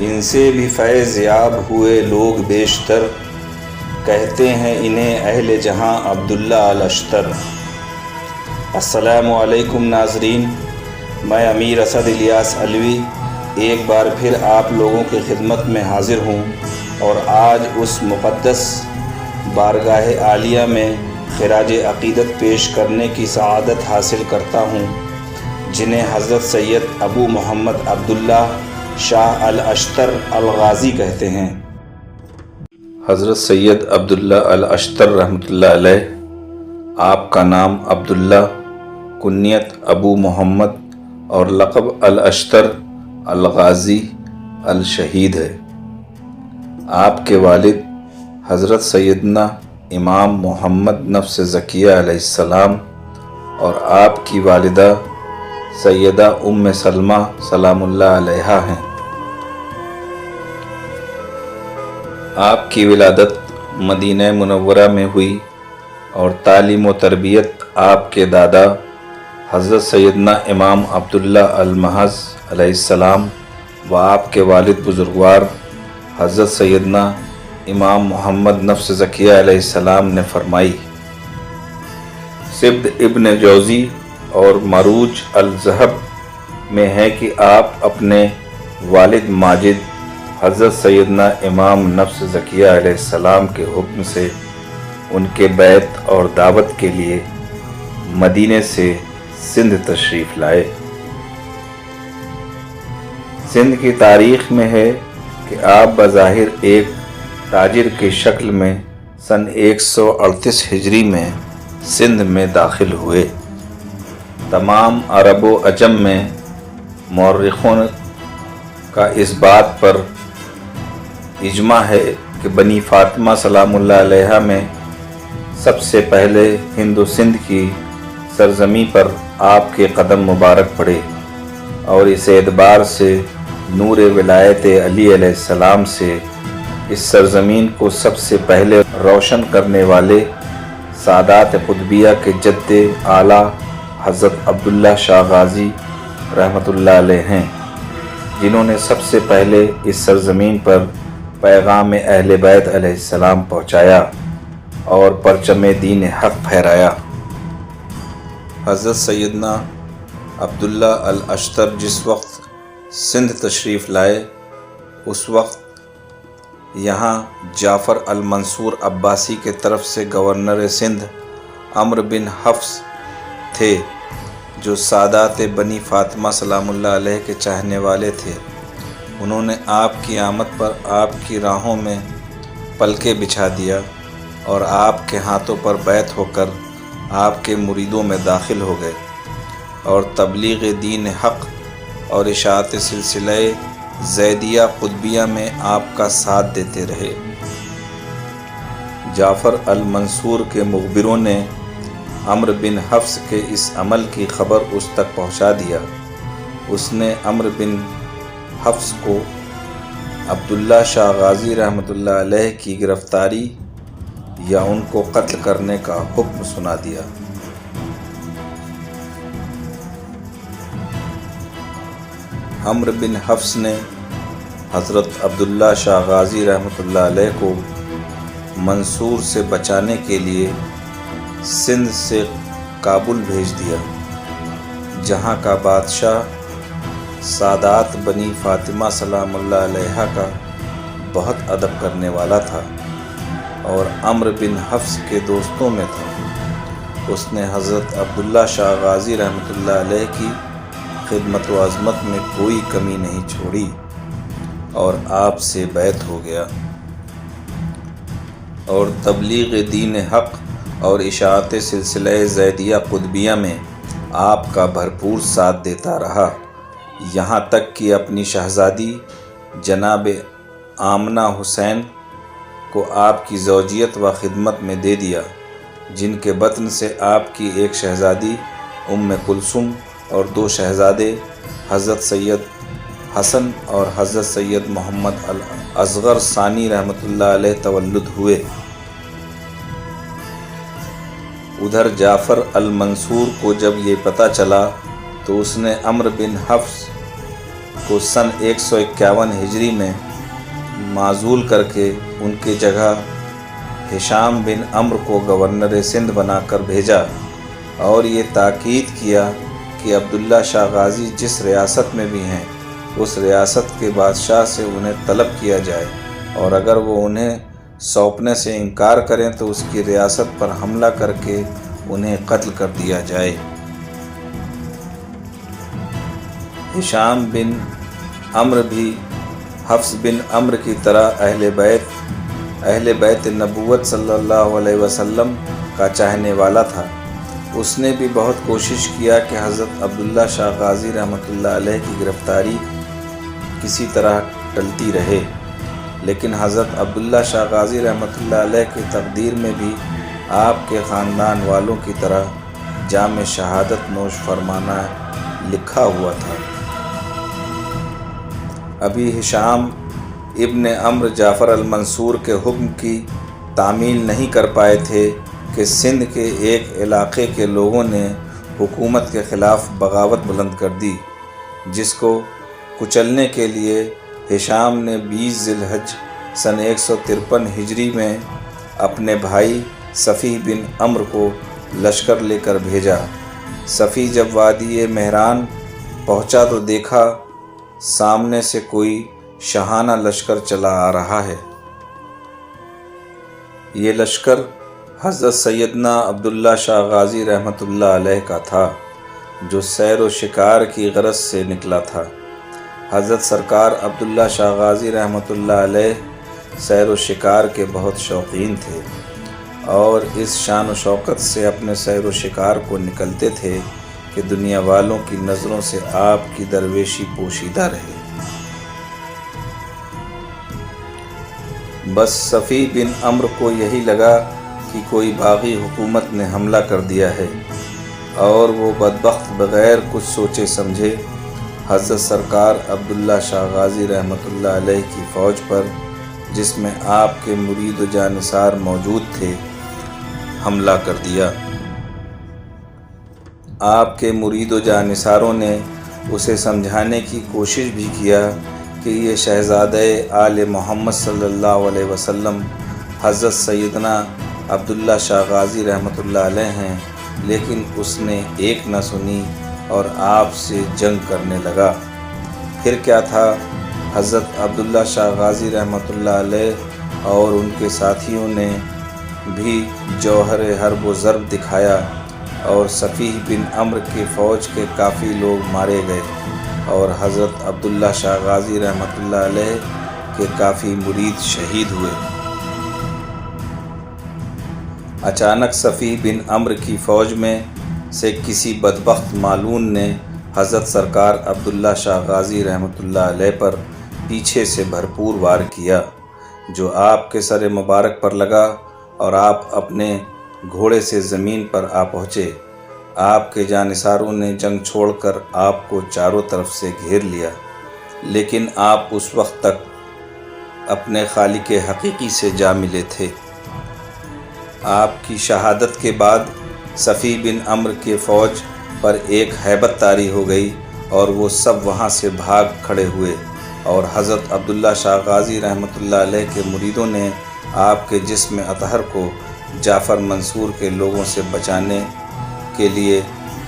ان سے بھی فیض یاب ہوئے لوگ بیشتر، کہتے ہیں انہیں اہل جہاں عبداللہ الاشتر۔ السلام علیکم ناظرین، میں امیر اسد الیاس علوی ایک بار پھر آپ لوگوں کی خدمت میں حاضر ہوں، اور آج اس مقدس بارگاہ عالیہ میں خراج عقیدت پیش کرنے کی سعادت حاصل کرتا ہوں، جنہیں حضرت سید ابو محمد عبداللہ شاہ الاشتر الغازی کہتے ہیں۔ حضرت سید عبداللہ الاشتر رحمۃ اللہ علیہ، آپ کا نام عبداللہ، کنیت ابو محمد اور لقب الاشتر الغازی الشہید ہے۔ آپ کے والد حضرت سیدنا امام محمد نفس زکیہ علیہ السلام اور آپ کی والدہ سیدہ ام سلمہ سلام اللہ علیہا ہیں۔ آپ کی ولادت مدینہ منورہ میں ہوئی اور تعلیم و تربیت آپ کے دادا حضرت سیدنا امام عبداللہ المحض علیہ السلام و آپ کے والد بزرگوار حضرت سیدنا امام محمد نفس زکیہ علیہ السلام نے فرمائی۔ سبد ابن جوزی اور مروج الذہب میں ہے کہ آپ اپنے والد ماجد حضرت سیدنا امام نفس زکیہ علیہ السلام کے حکم سے ان کے بیعت اور دعوت کے لیے مدینے سے سندھ تشریف لائے۔ سندھ کی تاریخ میں ہے کہ آپ بظاہر ایک تاجر کی شکل میں سن 138 ہجری میں سندھ میں داخل ہوئے۔ تمام عرب و عجم میں مورخوں کا اس بات پر اجماع ہے کہ بنی فاطمہ سلام اللہ علیہا میں سب سے پہلے ہند و سندھ کی سرزمین پر آپ کے قدم مبارک پڑے، اور اس اعتبار سے نور ولایت علی علیہ السلام سے اس سرزمین کو سب سے پہلے روشن کرنے والے سادات قطبیہ کے جد اعلیٰ حضرت عبداللہ شاہ غازی رحمۃ اللہ علیہ ہیں، جنہوں نے سب سے پہلے اس سرزمین پر پیغام اہل بیت علیہ السلام پہنچایا اور پرچم دین حق پھہرایا۔ حضرت سیدنا عبداللہ الاشتر جس وقت سندھ تشریف لائے، اس وقت یہاں جعفر المنصور عباسی کے طرف سے گورنر سندھ عمرو بن حفص تھے، جو سادات بنی فاطمہ سلام اللہ علیہ کے چاہنے والے تھے۔ انہوں نے آپ کی آمد پر آپ کی راہوں میں پلکیں بچھا دیا اور آپ کے ہاتھوں پر بیعت ہو کر آپ کے مریدوں میں داخل ہو گئے، اور تبلیغ دین حق اور اشاعت سلسلہ زیدیہ قطبیہ میں آپ کا ساتھ دیتے رہے۔ جعفر المنصور کے مخبروں نے عمرو بن حفص کے اس عمل کی خبر اس تک پہنچا دیا۔ اس نے عمرو بن حفص کو عبداللہ شاہ غازی رحمۃ اللہ علیہ کی گرفتاری یا ان کو قتل کرنے کا حکم سنا دیا۔ عمرو بن حفص نے حضرت عبداللہ شاہ غازی رحمۃ اللہ علیہ کو منصور سے بچانے کے لیے سندھ سے کابل بھیج دیا، جہاں کا بادشاہ سادات بنی فاطمہ سلام اللہ علیہا کا بہت ادب کرنے والا تھا اور عمرو بن حفص کے دوستوں میں تھا۔ اس نے حضرت عبداللہ شاہ غازی رحمۃ اللہ علیہ کی خدمت و عظمت میں کوئی کمی نہیں چھوڑی اور آپ سے بیعت ہو گیا، اور تبلیغ دین حق اور اشاعت سلسلہ زیدیہ قطبیہ میں آپ کا بھرپور ساتھ دیتا رہا، یہاں تک کہ اپنی شہزادی جناب آمنہ حسین کو آپ کی زوجیت و خدمت میں دے دیا، جن کے بطن سے آپ کی ایک شہزادی ام کلثوم اور 2 شہزادے حضرت سید حسن اور حضرت سید محمد الاصغر ثانی رحمۃ اللہ علیہ تولد ہوئے۔ ادھر جعفر المنصور کو جب یہ پتہ چلا تو اس نے عمرو بن حفص کو سن 151 ہجری میں معزول کر کے ان کی جگہ ہشام بن عمرو کو گورنر سندھ بنا کر بھیجا اور یہ تاکید کیا کہ عبداللہ شاہ غازی جس ریاست میں بھی ہیں اس ریاست کے بادشاہ سے انہیں طلب کیا جائے، اور اگر وہ انہیں سونپنے سے انکار کریں تو اس کی ریاست پر حملہ کر کے انہیں قتل کر دیا جائے۔ ہشام بن عمرو بھی حفص بن عمرو کی طرح اہل بیت نبوت صلی اللہ علیہ وسلم کا چاہنے والا تھا۔ اس نے بھی بہت کوشش کیا کہ حضرت عبداللہ شاہ غازی رحمۃ اللہ علیہ کی گرفتاری کسی طرح ٹلتی رہے، لیکن حضرت عبداللہ شاہ غازی رحمۃ اللہ علیہ کی تقدیر میں بھی آپ کے خاندان والوں کی طرح جام شہادت نوش فرمانا لکھا ہوا تھا۔ ابھی ہشام ابن عمرو جعفر المنصور کے حکم کی تعمیل نہیں کر پائے تھے کہ سندھ کے ایک علاقے کے لوگوں نے حکومت کے خلاف بغاوت بلند کر دی، جس کو کچلنے کے لیے ہشام نے 20 ذی الحج سن 153 ہجری میں اپنے بھائی صفی بن عمرو کو لشکر لے کر بھیجا۔ صفی جب وادی مہران پہنچا تو دیکھا سامنے سے کوئی شاہانہ لشکر چلا آ رہا ہے۔ یہ لشکر حضرت سیدنا عبداللہ شاہ غازی رحمۃ اللہ علیہ کا تھا، جو سیر و شکار کی غرض سے نکلا تھا۔ حضرت سرکار عبداللہ شاہ غازی رحمۃ اللہ علیہ سیر و شکار کے بہت شوقین تھے اور اس شان و شوکت سے اپنے سیر و شکار کو نکلتے تھے کہ دنیا والوں کی نظروں سے آپ کی درویشی پوشیدہ رہے۔ بس صفی بن عمرو کو یہی لگا کہ کوئی باغی حکومت نے حملہ کر دیا ہے، اور وہ بدبخت بغیر کچھ سوچے سمجھے حضرت سرکار عبداللہ شاہ غازی رحمۃ اللہ علیہ کی فوج پر، جس میں آپ کے مرید و جانثار موجود تھے، حملہ کر دیا۔ آپ کے مرید و جانثاروں نے اسے سمجھانے کی کوشش بھی کیا کہ یہ شہزادہ آل محمد صلی اللہ علیہ وسلم حضرت سیدنا عبداللہ شاہ غازی رحمۃ اللہ علیہ ہیں، لیکن اس نے ایک نہ سنی اور آپ سے جنگ کرنے لگا۔ پھر کیا تھا، حضرت عبداللہ شاہ غازی رحمۃ اللہ علیہ اور ان کے ساتھیوں نے بھی جوہر حرب و ضرب دکھایا، اور صفی بن عمرو کی فوج کے کافی لوگ مارے گئے اور حضرت عبداللہ شاہ غازی رحمۃ اللہ علیہ کے کافی مرید شہید ہوئے۔ اچانک صفی بن عمرو کی فوج میں سے کسی بدبخت مالون نے حضرت سرکار عبداللہ شاہ غازی رحمۃ اللہ علیہ پر پیچھے سے بھرپور وار کیا، جو آپ کے سر مبارک پر لگا اور آپ اپنے گھوڑے سے زمین پر آ پہنچے۔ آپ کے جانثاروں نے جنگ چھوڑ کر آپ کو چاروں طرف سے گھیر لیا، لیکن آپ اس وقت تک اپنے خالق حقیقی سے جا ملے تھے۔ آپ کی شہادت کے بعد صفی بن عمرو کی فوج پر ایک ہیبت طاری ہو گئی اور وہ سب وہاں سے بھاگ کھڑے ہوئے، اور حضرت عبداللہ شاہ غازی رحمۃ اللہ علیہ کے مریدوں نے آپ کے جسم اطہر کو جعفر منصور کے لوگوں سے بچانے کے لیے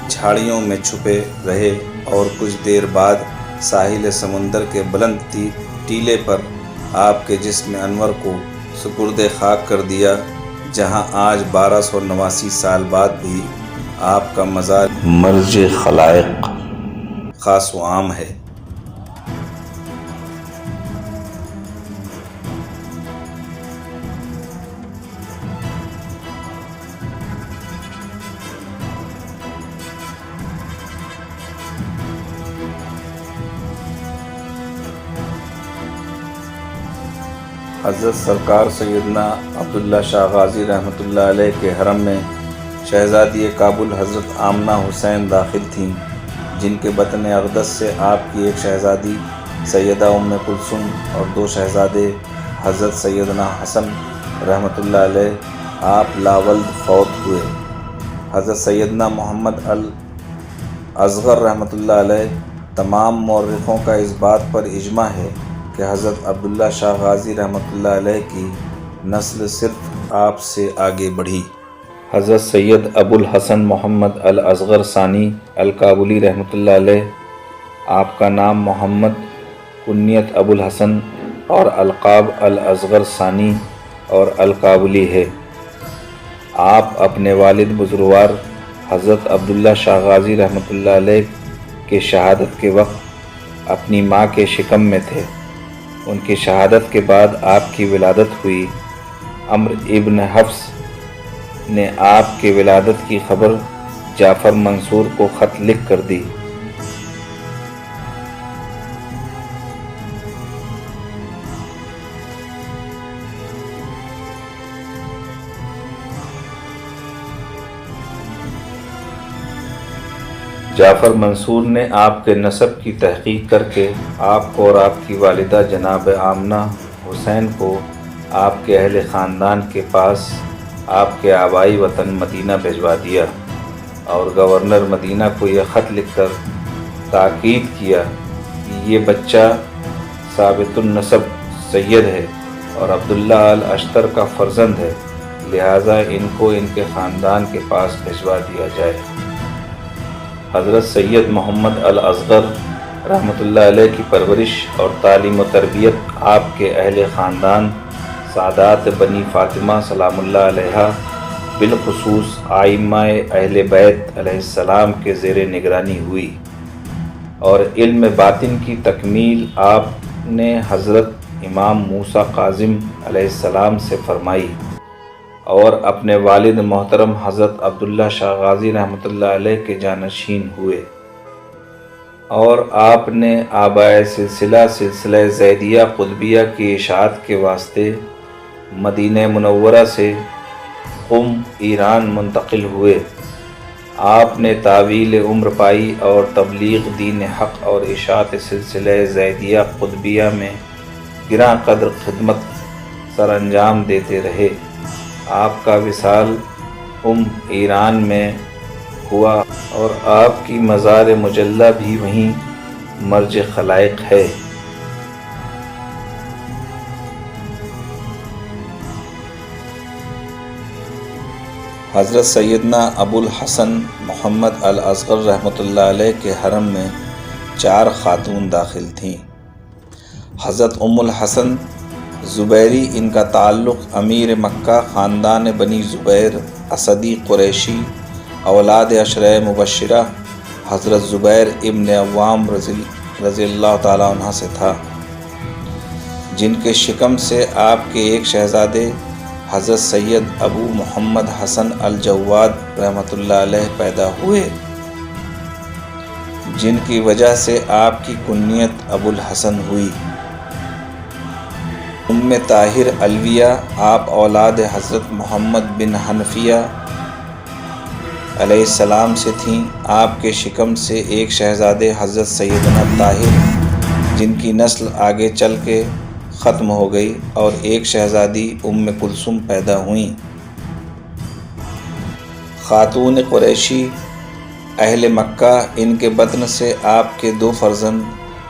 جھاڑیوں میں چھپے رہے، اور کچھ دیر بعد ساحل سمندر کے بلند ٹیلے پر آپ کے جسم انور کو سپرد خاک کر دیا، جہاں آج 1289 سال بعد بھی آپ کا مزار مرج خلائق خاص و عام ہے۔ حضرت سرکار سیدنا عبداللہ شاہ غازی رحمۃ اللہ علیہ کے حرم میں شہزادی کابل حضرت آمنہ حسین داخل تھیں، جن کے بطن اقدس سے آپ کی ایک شہزادی سیدہ ام کلثوم اور 2 شہزادے حضرت سیدنا حسن رحمۃ اللہ علیہ آپ لاولد فوت ہوئے۔ حضرت سیدنا محمد الاصغر رحمۃ اللہ علیہ تمام مورخوں کا اس بات پر اجماع ہے کہ حضرت عبداللہ شاہ غازی رحمۃ اللہ علیہ کی نسل صرف آپ سے آگے بڑھی۔ حضرت سید ابو الحسن محمد الاصغر ثانی الکابلی رحمۃ اللہ علیہ، آپ کا نام محمد، کنیت ابو الحسن اور القاب الاصغر ثانی اور الکابلی ہے۔ آپ اپنے والد بزرگوار حضرت عبداللہ شاہ غازی رحمۃ اللہ علیہ کے شہادت کے وقت اپنی ماں کے شکم میں تھے۔ ان کی شہادت کے بعد آپ کی ولادت ہوئی۔ عمرو ابن حفص نے آپ کے ولادت کی خبر جعفر منصور کو خط لکھ کر دی۔ جعفر منصور نے آپ کے نسب کی تحقیق کر کے آپ کو اور آپ کی والدہ جناب آمنہ حسین کو آپ کے اہل خاندان کے پاس آپ کے آبائی وطن مدینہ بھجوا دیا، اور گورنر مدینہ کو یہ خط لکھ کر تاکید کیا کہ یہ بچہ ثابت النسب سید ہے اور عبداللہ الاشتر کا فرزند ہے، لہٰذا ان کو ان کے خاندان کے پاس بھجوا دیا جائے۔ حضرت سید محمد الاصغر رحمۃ اللہ علیہ کی پرورش اور تعلیم و تربیت آپ کے اہل خاندان سادات بنی فاطمہ سلام اللہ علیہا، بالخصوص ائمہ اہل بیت علیہ السلام کے زیر نگرانی ہوئی، اور علم باطن کی تکمیل آپ نے حضرت امام موسیٰ کاظم علیہ السلام سے فرمائی، اور اپنے والد محترم حضرت عبداللہ شاہ غازی رحمۃ اللہ علیہ کے جانشین ہوئے، اور آپ نے آبائے سلسلہ زیدیہ قطبیہ کی اشاعت کے واسطے مدینہ منورہ سے قم ایران منتقل ہوئے۔ آپ نے طویل عمر پائی اور تبلیغ دین حق اور اشاعت سلسلہ زیدیہ قطبیہ میں گراں قدر خدمت سر انجام دیتے رہے۔ آپ کا وصال ایران میں ہوا اور آپ کی مزار مجلہ بھی وہیں مرج خلائق ہے۔ حضرت سیدنا ابو الحسن محمد الاصغر رحمۃ اللہ علیہ کے حرم میں 4 خاتون داخل تھیں۔ حضرت الحسن زبیری، ان کا تعلق امیر مکہ خاندان بنی زبیر اسدی قریشی اولاد عشرہ مبشرہ حضرت زبیر ابن عوام رضی اللہ تعالیٰ عنہ سے تھا، جن کے شکم سے آپ کے ایک شہزادے حضرت سید ابو محمد حسن الجواد رحمۃ اللہ علیہ پیدا ہوئے، جن کی وجہ سے آپ کی کنیت ابو الحسن ہوئی۔ طاہر علویہ، آپ اولاد حضرت محمد بن حنفیہ علیہ السلام سے تھیں۔ آپ کے شکم سے ایک شہزادے حضرت سیدنا طاہر، جن کی نسل آگے چل کے ختم ہو گئی، اور ایک شہزادی کلثوم پیدا ہوئیں۔ خاتون قریشی اہل مکہ، ان کے بطن سے آپ کے 2 فرزند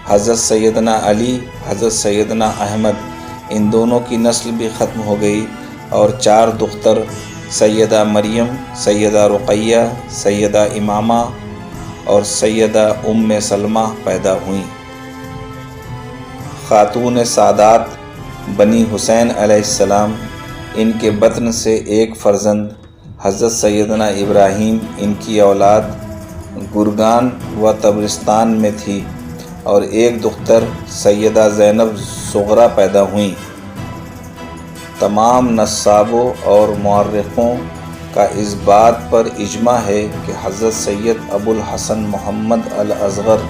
حضرت سیدنا علی، حضرت سیدنا احمد، ان دونوں کی نسل بھی ختم ہو گئی، اور 4 دختر سیدہ مریم، سیدہ رقیہ، سیدہ امامہ اور سیدہ سلمہ پیدا ہوئیں۔ خاتون سادات بنی حسین علیہ السلام، ان کے بطن سے ایک فرزند حضرت سیدنا ابراہیم، ان کی اولاد گرگان و طبرستان میں تھی، اور ایک دختر سیدہ زینب صغریٰ پیدا ہوئیں۔ تمام نسابوں اور مورخوں کا اس بات پر اجماع ہے کہ حضرت سید ابو الحسن محمد الاصغر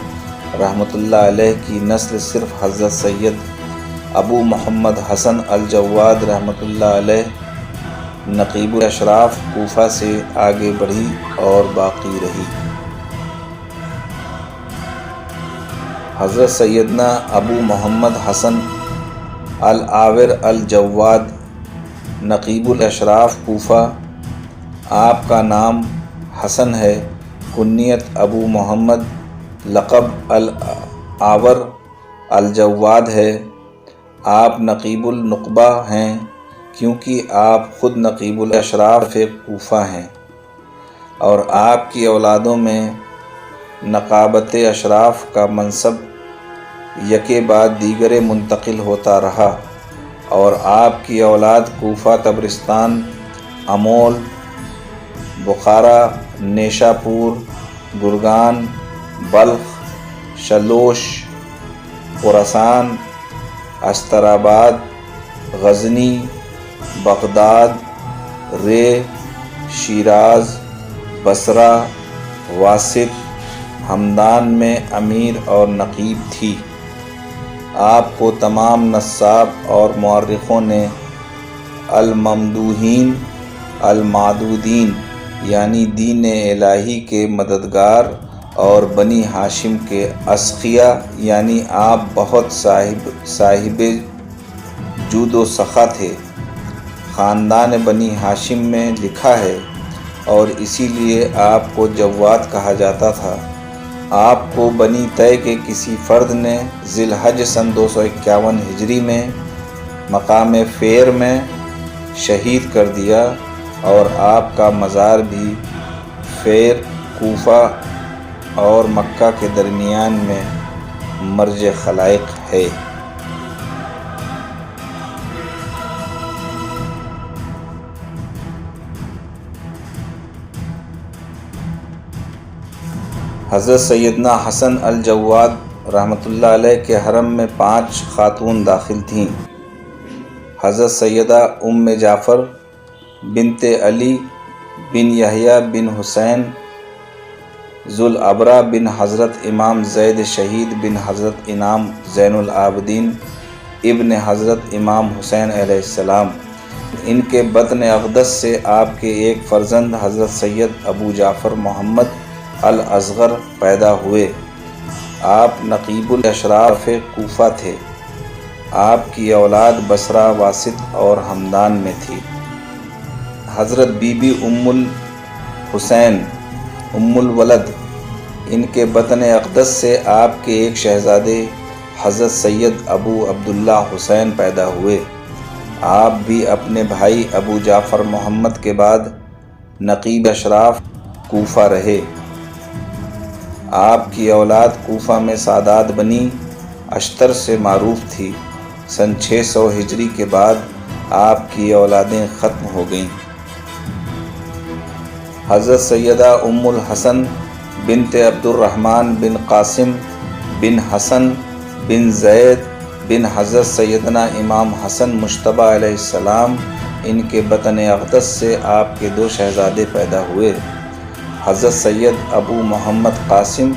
رحمۃ اللہ علیہ کی نسل صرف حضرت سید ابو محمد حسن الجواد رحمۃ اللہ علیہ نقیب الاشراف کوفہ سے آگے بڑھی اور باقی رہی۔ حضرت سیدنا ابو محمد حسن العاور الجواد نقیب الاشراف کوفہ، آپ کا نام حسن ہے، کنیت ابو محمد، لقب الآور الجواد ہے۔ آپ نقیب النقبہ ہیں کیونکہ آپ خود نقیب الاشراف کوفہ ہیں، اور آپ کی اولادوں میں نقابت اشراف کا منصب یکے بعد دیگرے منتقل ہوتا رہا، اور آپ کی اولاد کوفہ، طبرستان، امول، بخارا، نیشاپور، گرگان، بلخ، شلوش، خراسان، استراباد، غزنی، بغداد، رے، شیراز، بصرہ، واسط، ہمدان میں امیر اور نقیب تھی۔ آپ کو تمام نصاب اور مورخوں نے الممدوحین المعدودین یعنی دین الہی کے مددگار اور بنی ہاشم کے اسقیاء یعنی آپ بہت صاحب جود و سخا تھے، خاندان بنی ہاشم میں لکھا ہے، اور اسی لیے آپ کو جواد کہا جاتا تھا۔ آپ کو بنی طے کے کسی فرد نے ذی الحج سن 251 ہجری میں مقام فیر میں شہید کر دیا، اور آپ کا مزار بھی فیر، کوفہ اور مکہ کے درمیان میں مرج خلائق ہے۔ حضرت سیدنا حسن الجواد رحمۃ اللہ علیہ کے حرم میں 5 خاتون داخل تھیں۔ حضرت سیدہ ام جعفر بنت علی بن یحییٰ بن حسین ذوالعبرہ بن حضرت امام زید شہید بن حضرت انعام زین العابدین ابن حضرت امام حسین علیہ السلام۔ ان کے بطن اقدس سے آپ کے ایک فرزند حضرت سید ابو جعفر محمد الاصغر پیدا ہوئے۔ آپ نقیب الاشراف کوفہ تھے۔ آپ کی اولاد بصرہ، واسط اور ہمدان میں تھی۔ حضرت بی بی ام الحسین ام الولد، ان کے بطن اقدس سے آپ کے ایک شہزادے حضرت سید ابو عبداللہ حسین پیدا ہوئے۔ آپ بھی اپنے بھائی ابو جعفر محمد کے بعد نقیب اشراف کوفہ رہے۔ آپ کی اولاد کوفہ میں سادات بنی اشتر سے معروف تھی۔ سن 600 ہجری کے بعد آپ کی اولادیں ختم ہو گئیں۔ حضرت سیدہ ام الحسن بنت عبد الرحمن بن قاسم بن حسن بن زید بن حضرت سیدنا امام حسن مجتبیٰ علیہ السلام، ان کے بطن اقدس سے آپ کے 2 شہزادے پیدا ہوئے۔ حضرت سید ابو محمد قاسم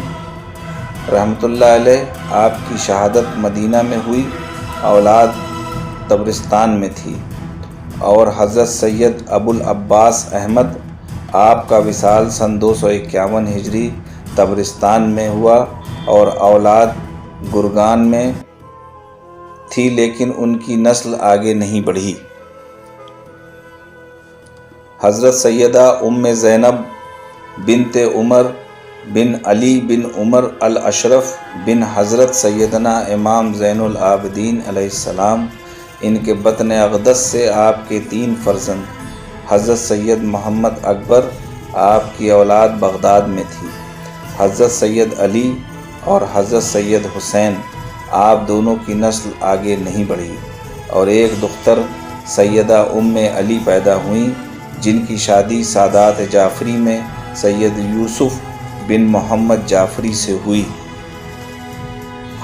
رحمۃ اللہ علیہ، آپ کی شہادت مدینہ میں ہوئی، اولاد طبرستان میں تھی، اور حضرت سید ابو العباس احمد، آپ کا وصال سن 251 ہجری طبرستان میں ہوا، اور اولاد گرگان میں تھی، لیکن ان کی نسل آگے نہیں بڑھی۔ حضرت سیدہ ام زینب بنت عمر بن علی بن عمر الاشرف بن حضرت سیدنا امام زین العابدین علیہ السلام، ان کے بطن اقدس سے آپ کے 3 فرزند حضرت سید محمد اکبر، آپ کی اولاد بغداد میں تھی، حضرت سید علی اور حضرت سید حسین، آپ دونوں کی نسل آگے نہیں بڑھی، اور ایک دختر سیدہ ام علی پیدا ہوئیں، جن کی شادی سادات جعفری میں سید یوسف بن محمد جعفری سے ہوئی۔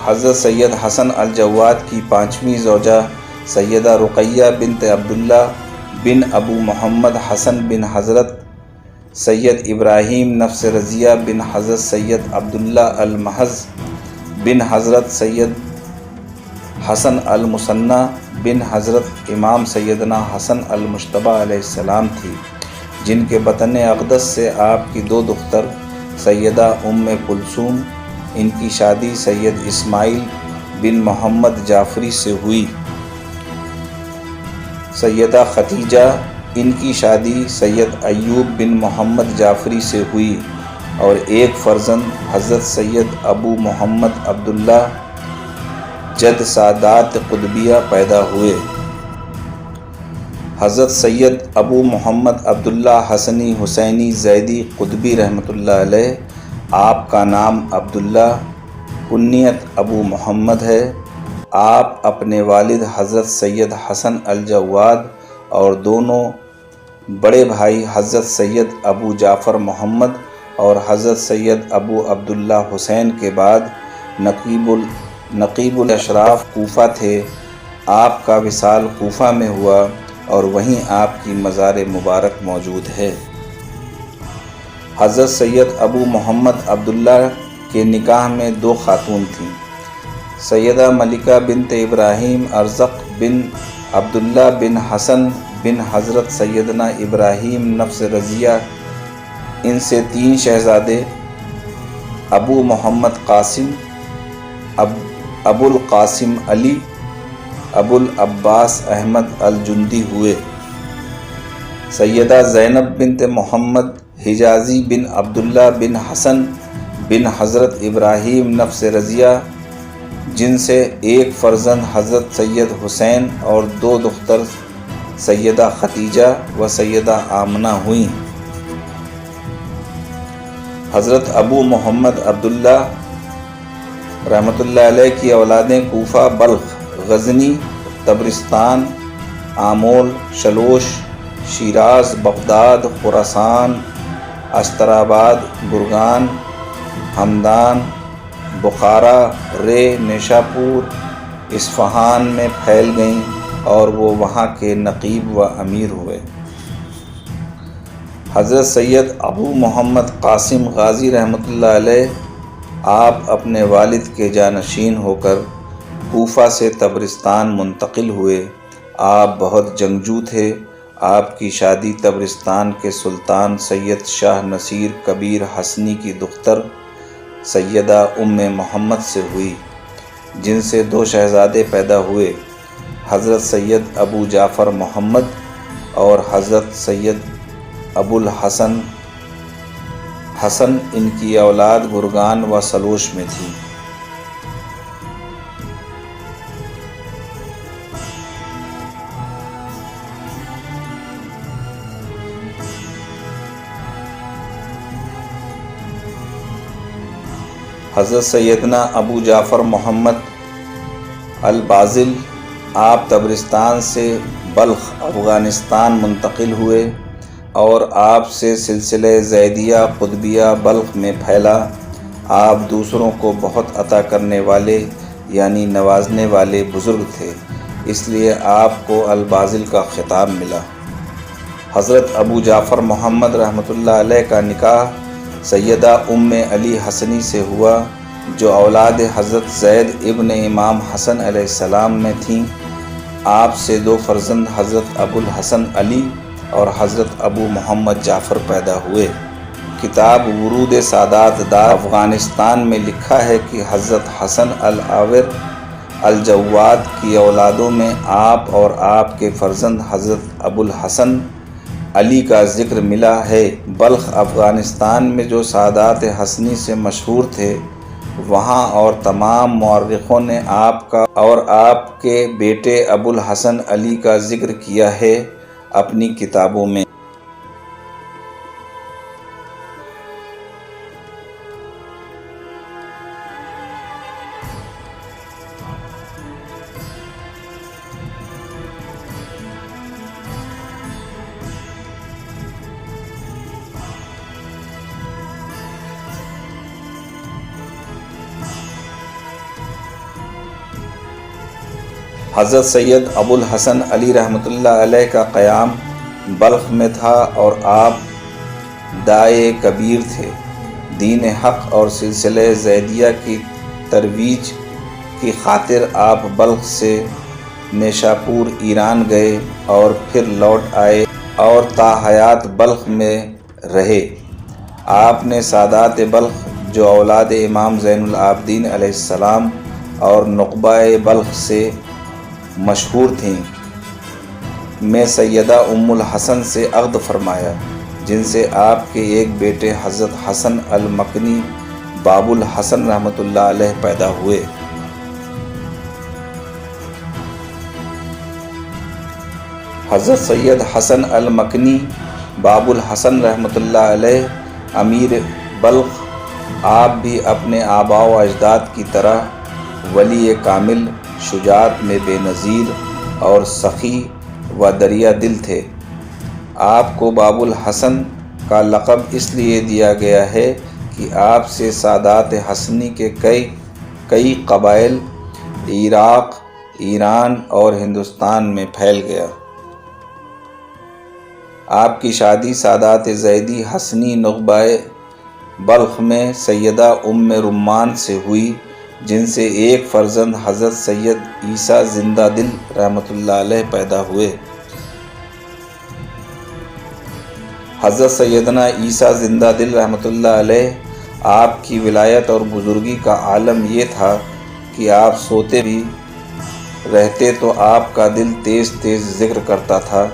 حضرت سید حسن الجواد کی 5ویں زوجہ سیدہ رقیہ بنت عبداللہ بن ابو محمد حسن بن حضرت سید ابراہیم نفس رضیہ بن حضرت سید عبداللہ المحض بن حضرت سید حسن المثنی بن حضرت امام سیدنا حسن المجتبیٰ علیہ السلام تھی، جن کے بطن اقدس سے آپ کی 2 دختر سیدہ ام کلثوم، ان کی شادی سید اسماعیل بن محمد جعفری سے ہوئی۔ سیدہ ختیجہ، ان کی شادی سید ایوب بن محمد جعفری سے ہوئی، اور ایک فرزند حضرت سید ابو محمد عبداللہ جد سادات قطبیہ پیدا ہوئے۔ حضرت سید ابو محمد عبداللہ حسنی حسینی زیدی قطبی رحمۃ اللہ علیہ، آپ کا نام عبداللہ کنیت ابو محمد ہے۔ آپ اپنے والد حضرت سید حسن الجواد اور دونوں بڑے بھائی حضرت سید ابو جعفر محمد اور حضرت سید ابو عبداللہ حسین کے بعد نقیب الاشراف کوفہ تھے۔ آپ کا وصال کوفہ میں ہوا اور وہیں آپ کی مزار مبارک موجود ہے۔ حضرت سید ابو محمد عبداللہ کے نکاح میں 2 خاتون تھیں، سیدہ ملکہ بنت ابراہیم ارزق بن عبداللہ بن حسن بن حضرت سیدنا ابراہیم نفس رضیہ۔ ان سے 3 شہزادے ابو محمد قاسم، ابو القاسم علی، ابو العباس احمد الجندی ہوئے۔ سیدہ زینب بنت محمد حجازی بن عبداللہ بن حسن بن حضرت ابراہیم نفس رضیہ، جن سے ایک فرزند حضرت سید حسین اور 2 دختر سیدہ خدیجہ و سیدہ آمنہ ہوئیں۔ حضرت ابو محمد عبداللہ رحمۃ اللہ علیہ کی اولادیں کوفہ، بلخ، غزنی، طبرستان، آمول، شلوش، شیراز، بغداد، خراسان، استراباد، گرگان، ہمدان، بخارا، رے، نیشاپور، اصفہان میں پھیل گئیں اور وہ وہاں کے نقیب و امیر ہوئے۔ حضرت سید ابو محمد قاسم غازی رحمۃ اللہ علیہ، آپ اپنے والد کے جانشین ہو کر کوفہ سے طبرستان منتقل ہوئے۔ آپ بہت جنگجو تھے۔ آپ کی شادی طبرستان کے سلطان سید شاہ نصیر کبیر حسنی کی دختر سیدہ ام محمد سے ہوئی، جن سے 2 شہزادے پیدا ہوئے، حضرت سید ابو جعفر محمد اور حضرت سید ابو الحسن حسن۔ ان کی اولاد گرگان و سلوش میں تھی۔ حضرت سیدنا ابو جعفر محمد البازل، آپ طبرستان سے بلخ افغانستان منتقل ہوئے اور آپ سے سلسلہ زیدیہ قطبیہ بلخ میں پھیلا۔ آپ دوسروں کو بہت عطا کرنے والے یعنی نوازنے والے بزرگ تھے، اس لیے آپ کو البازل کا خطاب ملا۔ حضرت ابو جعفر محمد رحمۃ اللہ علیہ کا نکاح سیدہ ام علی حسنی سے ہوا، جو اولاد حضرت زید ابن امام حسن علیہ السلام میں تھیں۔ آپ سے 2 فرزند حضرت ابو الحسن علی اور حضرت ابو محمد جعفر پیدا ہوئے۔ کتاب ورود سادات دار افغانستان میں لکھا ہے کہ حضرت حسن العاور الجواد کی اولادوں میں آپ اور آپ کے فرزند حضرت ابو الحسن علی کا ذکر ملا ہے۔ بلخ افغانستان میں جو سادات حسنی سے مشہور تھے، وہاں اور تمام مورخوں نے آپ کا اور آپ کے بیٹے ابو الحسن علی کا ذکر کیا ہے اپنی کتابوں میں۔ حضرت سید ابو الحسن علی رحمۃ اللہ علیہ کا قیام بلخ میں تھا اور آپ داعی کبیر تھے۔ دین حق اور سلسلہ زیدیہ کی ترویج کی خاطر آپ بلخ سے نیشاپور ایران گئے اور پھر لوٹ آئے اور تا حیات بلخ میں رہے۔ آپ نے سادات بلخ جو اولاد امام زین العابدین علیہ السلام اور نقبہ بلخ سے مشہور تھیں میں سیدہ ام الحسن سے عقد فرمایا، جن سے آپ کے ایک بیٹے حضرت حسن المکنی باب الحسن رحمۃ اللہ علیہ پیدا ہوئے۔ حضرت سید حسن المکنی باب الحسن رحمۃ اللہ علیہ امیر بلخ، آپ بھی اپنے آباء و اجداد کی طرح ولی کامل، شجاعت میں بے نظیر اور سخی و دریا دل تھے۔ آپ کو باب الحسن کا لقب اس لیے دیا گیا ہے کہ آپ سے سادات حسنی کے کئی قبائل عراق، ایران اور ہندوستان میں پھیل گیا۔ آپ کی شادی سادات زیدی حسنی نخبہ بلخ میں سیدہ ام رمان سے ہوئی، جن سے ایک فرزند حضرت سید عیسیٰ زندہ دل رحمۃ اللہ علیہ پیدا ہوئے۔ حضرت سیدنا عیسیٰ زندہ دل رحمۃ اللہ علیہ، آپ کی ولایت اور بزرگی کا عالم یہ تھا کہ آپ سوتے بھی رہتے تو آپ کا دل تیز تیز ذکر کرتا تھا،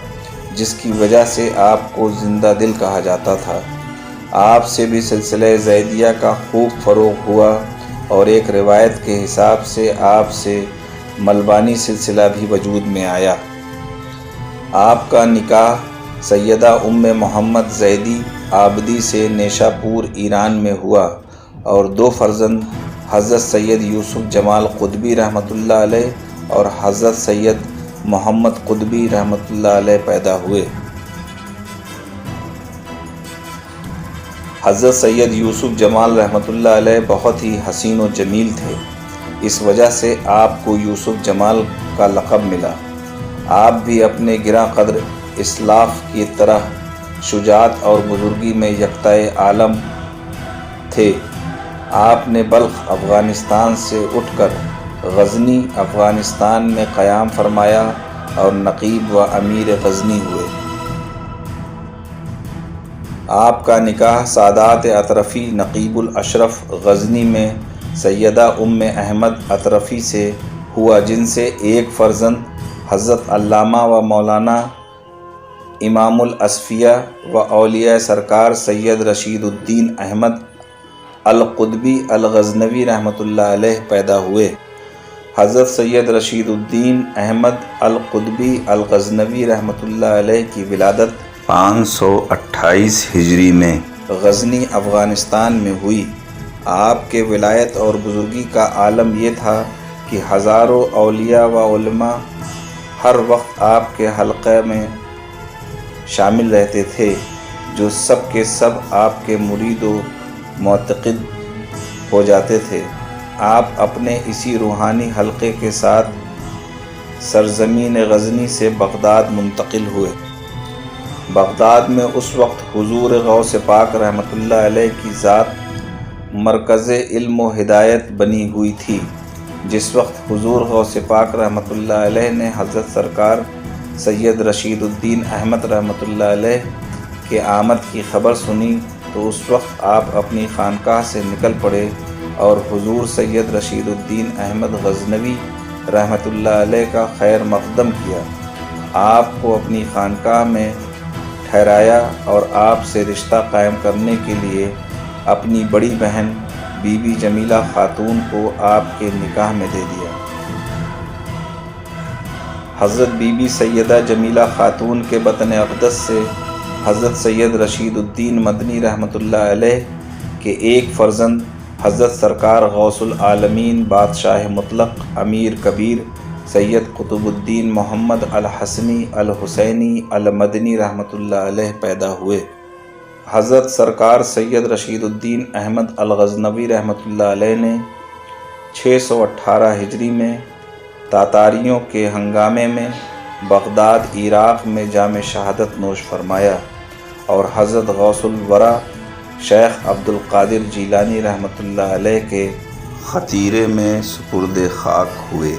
جس کی وجہ سے آپ کو زندہ دل کہا جاتا تھا۔ آپ سے بھی سلسلہ زیدیہ کا خوب فروغ ہوا اور ایک روایت کے حساب سے آپ سے ملبانی سلسلہ بھی وجود میں آیا۔ آپ کا نکاح سیدہ ام محمد زیدی آبدی سے نیشا پور ایران میں ہوا اور 2 فرزند حضرت سید یوسف جمال قطبی رحمۃ اللہ علیہ اور حضرت سید محمد قطبی رحمۃ اللہ علیہ پیدا ہوئے۔ حضرت سید یوسف جمال رحمۃ اللہ علیہ بہت ہی حسین و جمیل تھے، اس وجہ سے آپ کو یوسف جمال کا لقب ملا۔ آپ بھی اپنے گراں قدر اسلاف کی طرح شجاعت اور بزرگی میں یکتائے عالم تھے۔ آپ نے بلخ افغانستان سے اٹھ کر غزنی افغانستان میں قیام فرمایا اور نقیب و امیر غزنی ہوئے۔ آپ کا نکاح سادات اطرفی نقیب الاشرف غزنی میں سیدہ ام احمد اطرفی سے ہوا، جن سے ایک فرزند حضرت علامہ و مولانا امام الاصفیاء و اولیاء سرکار سید رشید الدین احمد القطبی الغزنوی رحمۃ اللہ علیہ پیدا ہوئے۔ حضرت سید رشید الدین احمد القطبی الغزنوی رحمۃ اللہ علیہ کی ولادت 528 ہجری میں غزنی افغانستان میں ہوئی۔ آپ کے ولایت اور بزرگی کا عالم یہ تھا کہ ہزاروں اولیاء و علماء ہر وقت آپ کے حلقے میں شامل رہتے تھے، جو سب کے سب آپ کے مرید و معتقد ہو جاتے تھے۔ آپ اپنے اسی روحانی حلقے کے ساتھ سرزمین غزنی سے بغداد منتقل ہوئے۔ بغداد میں اس وقت حضور غوث پاک رحمۃ اللہ علیہ کی ذات مرکز علم و ہدایت بنی ہوئی تھی۔ جس وقت حضور غوث پاک رحمۃ اللہ علیہ نے حضرت سرکار سید رشید الدین احمد رحمۃ اللہ علیہ کے آمد کی خبر سنی تو اس وقت آپ اپنی خانقاہ سے نکل پڑے اور حضور سید رشید الدین احمد غزنوی رحمۃ اللہ علیہ کا خیر مقدم کیا، آپ کو اپنی خانقاہ میں ٹھہرایا اور آپ سے رشتہ قائم کرنے کے لیے اپنی بڑی بہن بی بی جمیلہ خاتون کو آپ کے نکاح میں دے دیا۔ حضرت بی بی سیدہ جمیلہ خاتون کے بطن اقدس سے حضرت سید رشید الدین مدنی رحمۃ اللہ علیہ کے ایک فرزند حضرت سرکار غوث العالمین بادشاہ مطلق امیر کبیر سید قطب الدین محمد الحسنی الحسینی المدنی رحمۃ اللہ علیہ پیدا ہوئے۔ حضرت سرکار سید رشید الدین احمد الغزنوی رحمۃ اللہ علیہ نے 618 ہجری میں تاتاریوں کے ہنگامے میں بغداد عراق میں جام شہادت نوش فرمایا اور حضرت غوث الورا شیخ عبد القادر جیلانی رحمۃ اللہ علیہ کے خطیرے میں سپرد خاک ہوئے۔